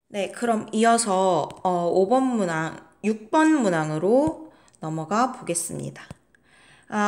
네, 그럼 이어서 5번 문항, 6번 문항으로 넘어가 보겠습니다.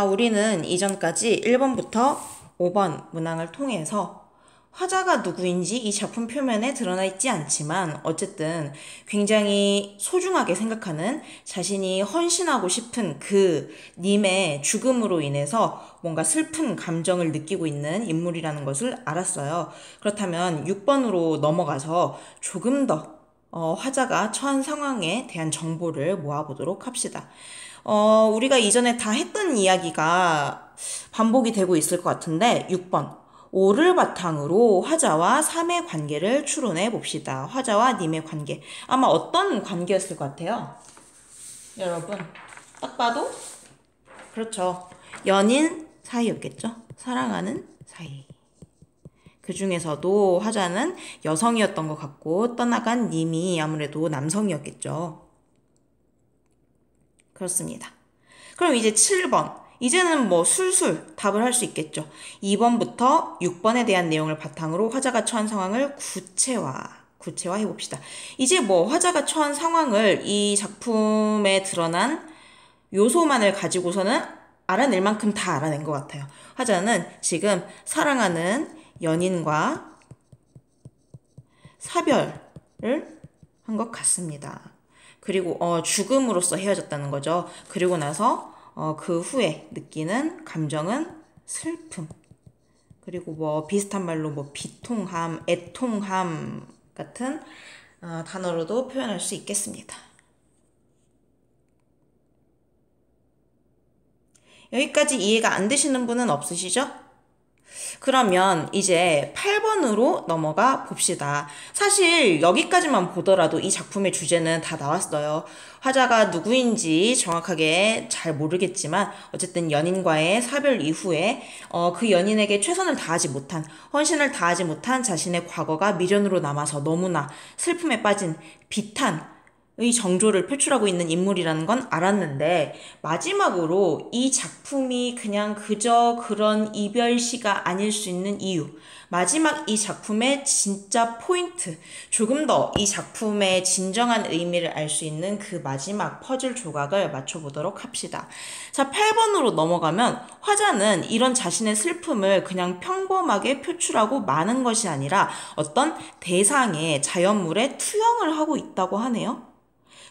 우리는 이전까지 1번부터 5번 문항을 통해서 화자가 누구인지 이 작품 표면에 드러나 있지 않지만 어쨌든 굉장히 소중하게 생각하는 자신이 헌신하고 싶은 그 님의 죽음으로 인해서 뭔가 슬픈 감정을 느끼고 있는 인물이라는 것을 알았어요. 그렇다면 6번으로 넘어가서 조금 더 화자가 처한 상황에 대한 정보를 모아보도록 합시다. 우리가 이전에 다 했던 이야기가 반복이 되고 있을 것 같은데, 6번. 오를 바탕으로 화자와 삶의 관계를 추론해 봅시다. 화자와 님의 관계. 아마 어떤 관계였을 것 같아요? 여러분, 딱 봐도? 그렇죠. 연인 사이였겠죠? 사랑하는 사이. 그 중에서도 화자는 여성이었던 것 같고, 떠나간 님이 아무래도 남성이었겠죠. 그렇습니다. 그럼 이제 7번. 이제는 뭐 술술 답을 할 수 있겠죠. 2번부터 6번에 대한 내용을 바탕으로 화자가 처한 상황을 구체화해 봅시다. 이제 뭐 화자가 처한 상황을 이 작품에 드러난 요소만을 가지고서는 알아낼 만큼 다 알아낸 것 같아요. 화자는 지금 사랑하는 연인과 사별을 한 것 같습니다. 그리고 죽음으로써 헤어졌다는 거죠. 그리고 나서 그 후에 느끼는 감정은 슬픔. 그리고 뭐 비슷한 말로 뭐 비통함, 애통함 같은 단어로도 표현할 수 있겠습니다. 여기까지 이해가 안 되시는 분은 없으시죠? 그러면 이제 8번으로 넘어가 봅시다. 사실 여기까지만 보더라도 이 작품의 주제는 다 나왔어요. 화자가 누구인지 정확하게 잘 모르겠지만 어쨌든 연인과의 사별 이후에 그 연인에게 최선을 다하지 못한, 헌신을 다하지 못한 자신의 과거가 미련으로 남아서 너무나 슬픔에 빠진 비탄 의 정조를 표출하고 있는 인물이라는 건 알았는데, 마지막으로 이 작품이 그냥 그저 그런 이별시가 아닐 수 있는 이유, 마지막 이 작품의 진짜 포인트, 조금 더 이 작품의 진정한 의미를 알 수 있는 그 마지막 퍼즐 조각을 맞춰보도록 합시다. 자, 8번으로 넘어가면 화자는 이런 자신의 슬픔을 그냥 평범하게 표출하고 마는 것이 아니라 어떤 대상의 자연물에 투영을 하고 있다고 하네요.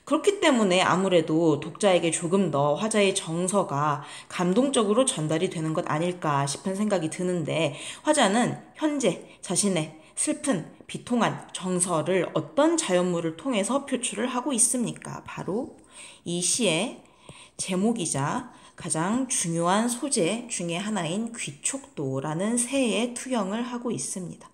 그렇기 때문에 아무래도 독자에게 조금 더 화자의 정서가 감동적으로 전달이 되는 것 아닐까 싶은 생각이 드는데, 화자는 현재 자신의 슬픈 비통한 정서를 어떤 자연물을 통해서 표출을 하고 있습니까? 바로 이 시의 제목이자 가장 중요한 소재 중의 하나인 귀촉도라는 새에 투영을 하고 있습니다.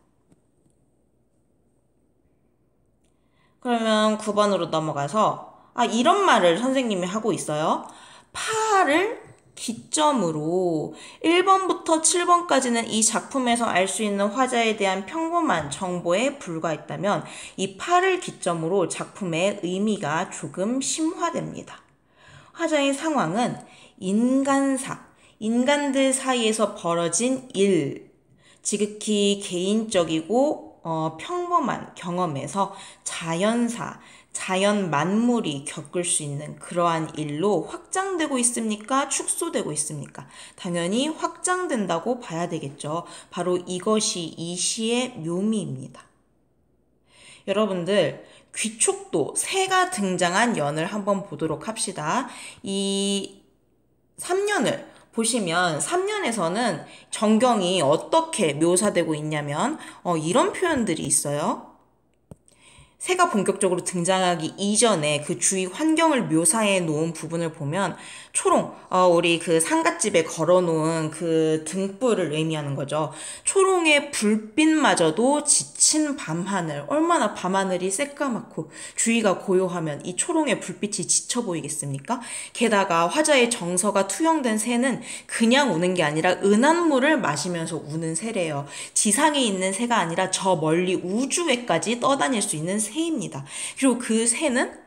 그러면 9번으로 넘어가서 이런 말을 선생님이 하고 있어요. 파를 기점으로 1번부터 7번까지는 이 작품에서 알 수 있는 화자에 대한 평범한 정보에 불과했다면 이 파를 기점으로 작품의 의미가 조금 심화됩니다. 화자의 상황은 인간들 사이에서 벌어진 일, 지극히 개인적이고 평범한 경험에서 자연 만물이 겪을 수 있는 그러한 일로 확장되고 있습니까? 축소되고 있습니까? 당연히 확장된다고 봐야 되겠죠. 바로 이것이 이 시의 묘미입니다. 여러분들, 귀촉도, 새가 등장한 연을 한번 보도록 합시다. 이 3년을 보시면 3년에서는 정경이 어떻게 묘사되고 있냐면 이런 표현들이 있어요. 새가 본격적으로 등장하기 이전에 그 주위 환경을 묘사해 놓은 부분을 보면 초롱, 우리 그 상갓집에 걸어 놓은 그 등불을 의미하는 거죠. 초롱의 불빛마저도 지친 밤하늘, 얼마나 밤하늘이 새까맣고 주위가 고요하면 이 초롱의 불빛이 지쳐 보이겠습니까? 게다가 화자의 정서가 투영된 새는 그냥 우는 게 아니라 은한 물을 마시면서 우는 새래요. 지상에 있는 새가 아니라 저 멀리 우주에까지 떠다닐 수 있는 새입니다. 그리고 그 새는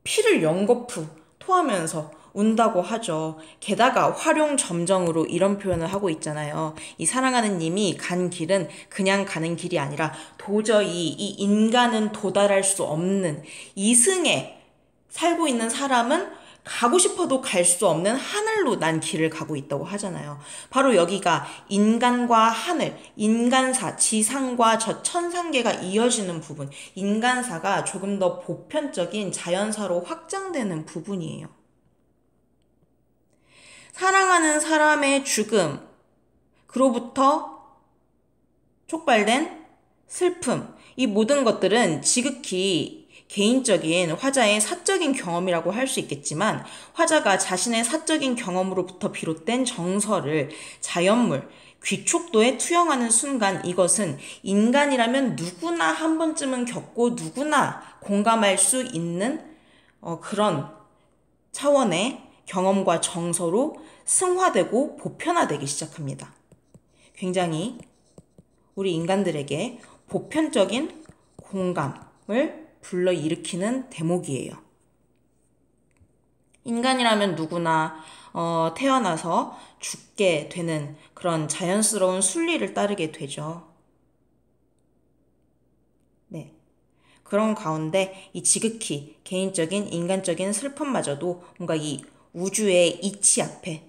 피를 연거푸 토하면서 운다고 하죠. 게다가 활용점정으로 이런 표현을 하고 있잖아요. 이 사랑하는 님이 간 길은 그냥 가는 길이 아니라 도저히 이 인간은 도달할 수 없는 이승에 살고 있는 사람은 가고 싶어도 갈 수 없는 하늘로 난 길을 가고 있다고 하잖아요. 바로 여기가 인간과 하늘, 인간사, 지상과 저 천상계가 이어지는 부분, 인간사가 조금 더 보편적인 자연사로 확장되는 부분이에요. 사랑하는 사람의 죽음, 그로부터 촉발된 슬픔, 이 모든 것들은 지극히 개인적인 화자의 사적인 경험이라고 할 수 있겠지만 화자가 자신의 사적인 경험으로부터 비롯된 정서를 자연물, 귀촉도에 투영하는 순간 이것은 인간이라면 누구나 한 번쯤은 겪고 누구나 공감할 수 있는 그런 차원의 경험과 정서로 승화되고 보편화되기 시작합니다. 굉장히 우리 인간들에게 보편적인 공감을 불러일으키는 대목이에요. 인간이라면 누구나 태어나서 죽게 되는 그런 자연스러운 순리를 따르게 되죠. 네. 그런 가운데 이 지극히 개인적인 인간적인 슬픔마저도 뭔가 이 우주의 이치 앞에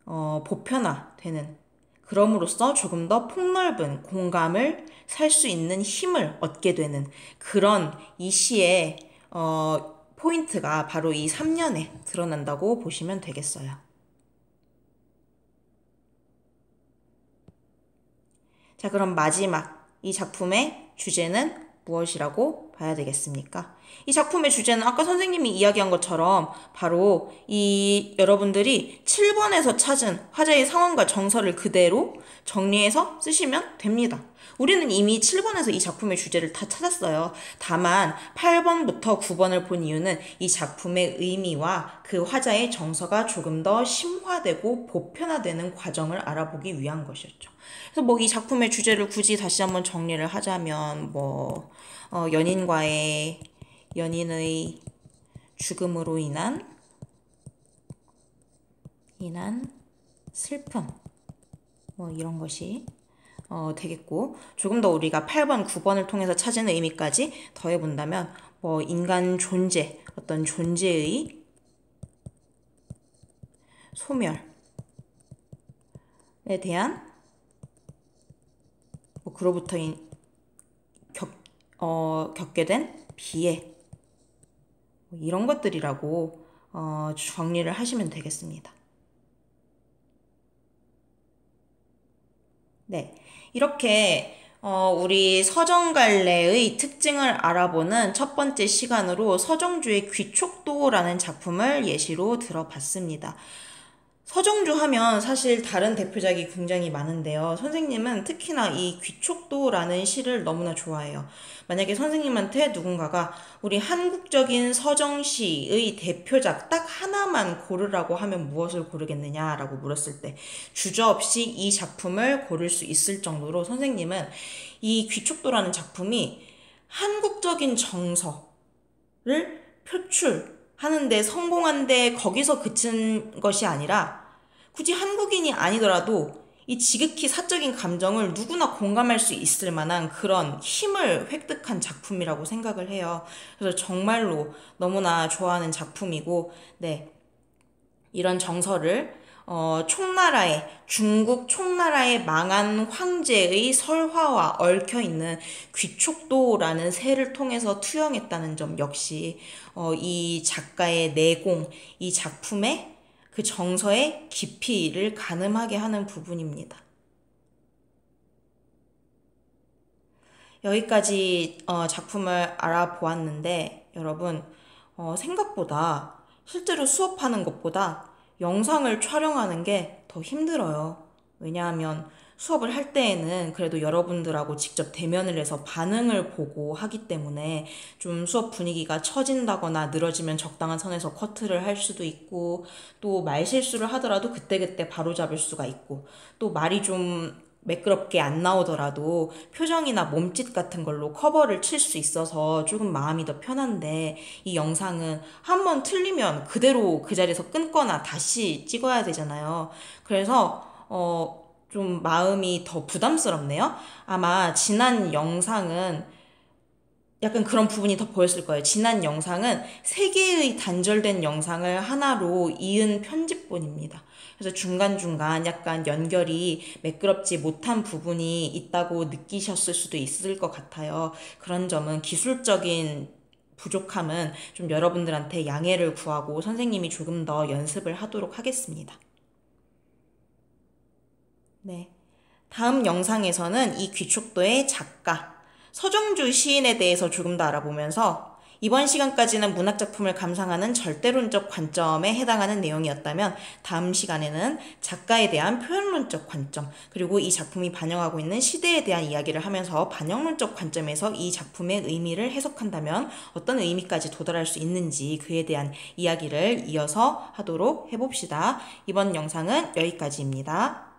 보편화되는, 그럼으로써 조금 더 폭넓은 공감을 살 수 있는 힘을 얻게 되는 그런 이 시의 포인트가 바로 이 3년에 드러난다고 보시면 되겠어요. 자, 그럼 마지막 이 작품의 주제는 무엇이라고 봐야 되겠습니까? 이 작품의 주제는 아까 선생님이 이야기한 것처럼 바로 이 여러분들이 7번에서 찾은 화자의 상황과 정서를 그대로 정리해서 쓰시면 됩니다. 우리는 이미 7번에서 이 작품의 주제를 다 찾았어요. 다만 8번부터 9번을 본 이유는 이 작품의 의미와 그 화자의 정서가 조금 더 심화되고 보편화되는 과정을 알아보기 위한 것이었죠. 그래서 뭐 이 작품의 주제를 굳이 다시 한번 정리를 하자면 연인의 죽음으로 인한 슬픔 이런 것이 되겠고, 조금 더 우리가 8번, 9번을 통해서 찾은 의미까지 더해본다면 인간 존재, 어떤 존재의 소멸에 대한 그로부터 겪게 된 비애, 이런 것들이라고 정리를 하시면 되겠습니다. 네, 이렇게 우리 서정갈래의 특징을 알아보는 첫 번째 시간으로 서정주의 귀촉도라는 작품을 예시로 들어봤습니다. 서정주 하면 사실 다른 대표작이 굉장히 많은데요. 선생님은 특히나 이 귀촉도라는 시를 너무나 좋아해요. 만약에 선생님한테 누군가가 우리 한국적인 서정시의 대표작 딱 하나만 고르라고 하면 무엇을 고르겠느냐라고 물었을 때 주저없이 이 작품을 고를 수 있을 정도로 선생님은 이 귀촉도라는 작품이 한국적인 정서를 표출하는데 성공한데 거기서 그친 것이 아니라 굳이 한국인이 아니더라도 이 지극히 사적인 감정을 누구나 공감할 수 있을 만한 그런 힘을 획득한 작품이라고 생각을 해요. 그래서 정말로 너무나 좋아하는 작품이고, 네, 이런 정서를 중국 총나라의 망한 황제의 설화와 얽혀있는 귀촉도라는 새를 통해서 투영했다는 점 역시 이 작가의 내공, 이 작품의 그 정서의 깊이를 가늠하게 하는 부분입니다. 여기까지 작품을 알아보았는데 여러분 생각보다 실제로 수업하는 것보다 영상을 촬영하는 게 더 힘들어요. 왜냐하면 수업을 할 때에는 그래도 여러분들하고 직접 대면을 해서 반응을 보고 하기 때문에 좀 수업 분위기가 처진다거나 늘어지면 적당한 선에서 커트를 할 수도 있고, 또 말실수를 하더라도 그때그때 바로잡을 수가 있고, 또 말이 좀 매끄럽게 안 나오더라도 표정이나 몸짓 같은 걸로 커버를 칠 수 있어서 조금 마음이 더 편한데, 이 영상은 한번 틀리면 그대로 그 자리에서 끊거나 다시 찍어야 되잖아요. 그래서 좀 마음이 더 부담스럽네요. 아마 지난 영상은 약간 그런 부분이 더 보였을 거예요. 지난 영상은 세 개의 단절된 영상을 하나로 이은 편집본입니다. 그래서 중간중간 약간 연결이 매끄럽지 못한 부분이 있다고 느끼셨을 수도 있을 것 같아요. 그런 점은 기술적인 부족함은 좀 여러분들한테 양해를 구하고 선생님이 조금 더 연습을 하도록 하겠습니다. 네. 다음 영상에서는 이 귀족도의 작가, 서정주 시인에 대해서 조금 더 알아보면서, 이번 시간까지는 문학작품을 감상하는 절대론적 관점에 해당하는 내용이었다면, 다음 시간에는 작가에 대한 표현론적 관점, 그리고 이 작품이 반영하고 있는 시대에 대한 이야기를 하면서 반영론적 관점에서 이 작품의 의미를 해석한다면 어떤 의미까지 도달할 수 있는지, 그에 대한 이야기를 이어서 하도록 해봅시다. 이번 영상은 여기까지입니다.